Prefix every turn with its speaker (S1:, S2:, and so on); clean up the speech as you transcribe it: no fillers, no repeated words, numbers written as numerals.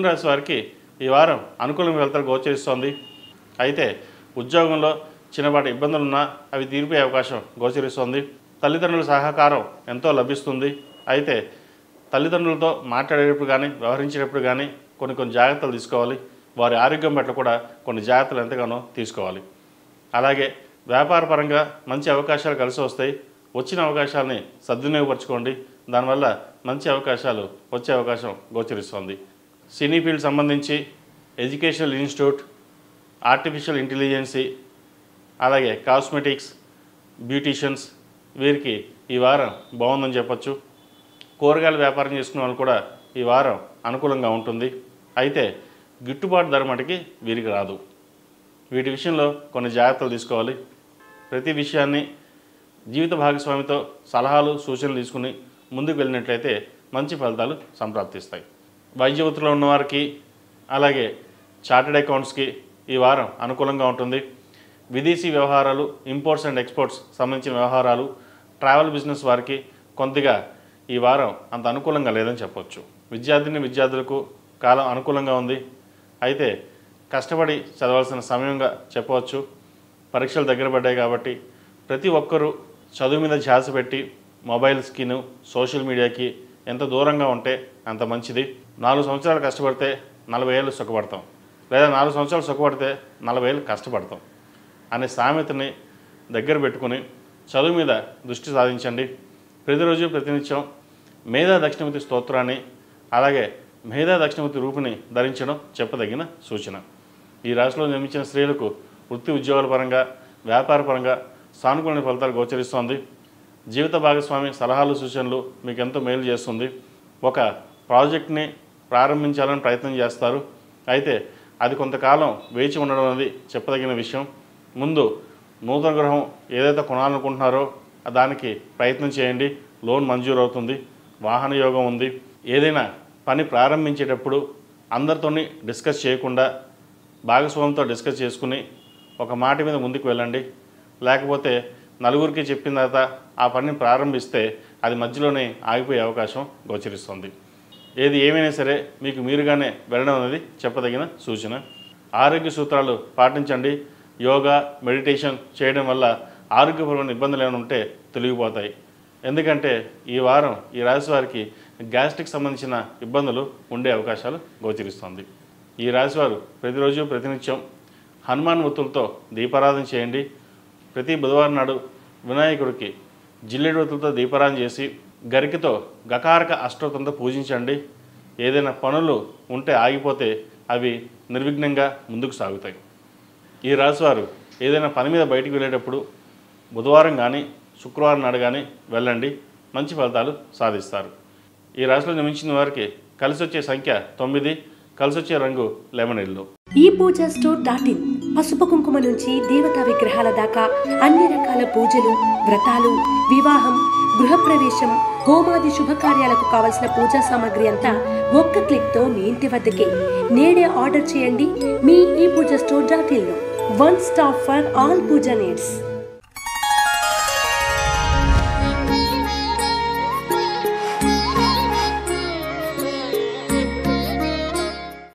S1: మిథున రాశి వారికి ఈ వారం అనుకూలంగా ఫలితాలు గోచరిస్తోంది. అయితే ఉద్యోగంలో చిన్నపాటి ఇబ్బందులున్నా అవి తీరిపోయే అవకాశం గోచరిస్తోంది. తల్లిదండ్రుల సహకారం ఎంతో లభిస్తుంది. అయితే తల్లిదండ్రులతో మాట్లాడేటప్పుడు కానీ వ్యవహరించేటప్పుడు కానీ కొన్ని జాగ్రత్తలు తీసుకోవాలి. వారి ఆరోగ్యం పట్ల కూడా కొన్ని జాగ్రత్తలు ఎంతగానో తీసుకోవాలి. అలాగే వ్యాపారపరంగా మంచి అవకాశాలు కలిసి వస్తాయి. వచ్చిన అవకాశాలని సద్వినియోగపరచుకోండి. దానివల్ల మంచి అవకాశాలు వచ్చే అవకాశం గోచరిస్తోంది. సినీ ఫీల్డ్ సంబంధించి ఎడ్యుకేషనల్ ఇన్స్టిట్యూట్, ఆర్టిఫిషియల్ ఇంటెలిజెన్సీ, అలాగే కాస్మెటిక్స్, బ్యూటీషియన్స్ వీరికి ఈ వారం బాగుందని చెప్పచ్చు. కూరగాయల వ్యాపారం చేసుకునే వాళ్ళు కూడా ఈ వారం అనుకూలంగా ఉంటుంది. అయితే గిట్టుబాటు ధర మటుకి వీరికి రాదు. వీటి విషయంలో కొన్ని జాగ్రత్తలు తీసుకోవాలి. ప్రతి విషయాన్ని జీవిత భాగస్వామితో సలహాలు సూచనలు తీసుకుని ముందుకు వెళ్ళినట్లయితే మంచి ఫలితాలు సంప్రాప్తిస్తాయి. వైద్య వృత్తిలో ఉన్నవారికి అలాగే చార్టెడ్ అకౌంట్స్కి ఈ వారం అనుకూలంగా ఉంటుంది. విదేశీ వ్యవహారాలు, ఇంపోర్ట్స్ అండ్ ఎక్స్పోర్ట్స్ సంబంధించిన వ్యవహారాలు, ట్రావెల్ బిజినెస్ వారికి కొద్దిగా ఈ వారం అంత అనుకూలంగా లేదని చెప్పవచ్చు. విద్యార్థులకు కాలం అనుకూలంగా ఉంది. అయితే కష్టపడి చదవాల్సిన సమయంగా చెప్పవచ్చు. పరీక్షలు దగ్గర పడ్డాయి కాబట్టి ప్రతి ఒక్కరూ చదువు మీద ధ్యాస పెట్టి మొబైల్స్కి, సోషల్ మీడియాకి ఎంత దూరంగా ఉంటే అంత మంచిది. 4 సంవత్సరాలు కష్టపడితే 40 ఏళ్ళు సుఖపడతాం, లేదా 4 సంవత్సరాలు సుఖపడితే 40 ఏళ్ళు కష్టపడతాం అనే సామెతని దగ్గర పెట్టుకుని చదువు మీద దృష్టి సాధించండి. ప్రతిరోజు ప్రతినిత్యం మేధా దక్షిణమూర్తి స్తోత్రాన్ని అలాగే మేధా దక్షిణమూర్తి రూపుని ధరించడం చెప్పదగిన సూచన. ఈ రాశిలో జన్మించిన స్త్రీలకు వృత్తి ఉద్యోగాల పరంగా, వ్యాపార పరంగా సానుకూల ఫలితాలు గోచరిస్తోంది. జీవిత భాగస్వామి సలహాలు సూచనలు మీకు ఎంతో మేలు చేస్తుంది. ఒక ప్రాజెక్ట్ని ప్రారంభించాలని ప్రయత్నం చేస్తారు. అయితే అది కొంతకాలం వేచి ఉండడం అనేది చెప్పదగిన విషయం. ముందు నూతన గృహం ఏదైతే కొనాలనుకుంటున్నారో దానికి ప్రయత్నం చేయండి. లోన్ మంజూరు అవుతుంది. వాహన యోగం ఉంది. ఏదైనా పని ప్రారంభించేటప్పుడు అందరితోని డిస్కస్ చేయకుండా భాగస్వామితో డిస్కస్ చేసుకుని ఒక మాట మీద ముందుకు వెళ్ళండి. లేకపోతే నలుగురికి చెప్పిన తర్వాత ఆ పనిని ప్రారంభిస్తే అది మధ్యలోనే ఆగిపోయే అవకాశం గోచరిస్తుంది. ఏది ఏమైనా సరే మీకు మీరుగానే వెళ్ళడం అనేది చెప్పదగిన సూచన. ఆరోగ్య సూత్రాలు పాటించండి. యోగా, మెడిటేషన్ చేయడం వల్ల ఆరోగ్యపరమైన ఇబ్బందులు ఏమైనా ఉంటే తొలగిపోతాయి. ఎందుకంటే ఈ వారం ఈ రాశి వారికి గ్యాస్ట్రిక్ సంబంధించిన ఇబ్బందులు ఉండే అవకాశాలు గోచరిస్తుంది. ఈ రాశివారు ప్రతిరోజు ప్రతినిత్యం హనుమాన్ ఒత్తులతో దీపారాధన చేయండి. ప్రతి బుధవారం నాడు వినాయకుడికి జిల్లేడు ఒత్తులతో దీపారాధన చేసి గరికతో గకారక అష్టోత్తంతో పూజించండి. ఏదైనా పనులు ఉంటే ఆగిపోతే అవి నిర్విఘ్నంగా ముందుకు సాగుతాయి. ఈ రాశివారు ఏదైనా పని మీద బయటికి వెళ్ళేటప్పుడు బుధవారం కానీ శుక్రవారం నాడు కానీ వెళ్ళండి. మంచి ఫలితాలు సాధిస్తారు. ఈ రాశిలో జన్మించిన వారికి కలిసి వచ్చే సంఖ్య 9, కలిసి వచ్చే రంగు లెమన్ ఎల్లో.
S2: ఈ పూజా స్టోర్.in పసుపు కుంకుమ నుంచి దేవతా విగ్రహాల దాకా అన్ని రకాల పూజలు, వ్రతాలు, వివాహం, గృహప్రవేశం, హోమాది శుభకార్యాలకు కావలసిన పూజా సామాగ్రి అంతా ఒక్క క్లిక్ తో మీ ఇంటి వద్దకే. నేడే ఆర్డర్ చేయండి మీ ఈ పూజా స్టోర్.in లో. One stop for all puja needs.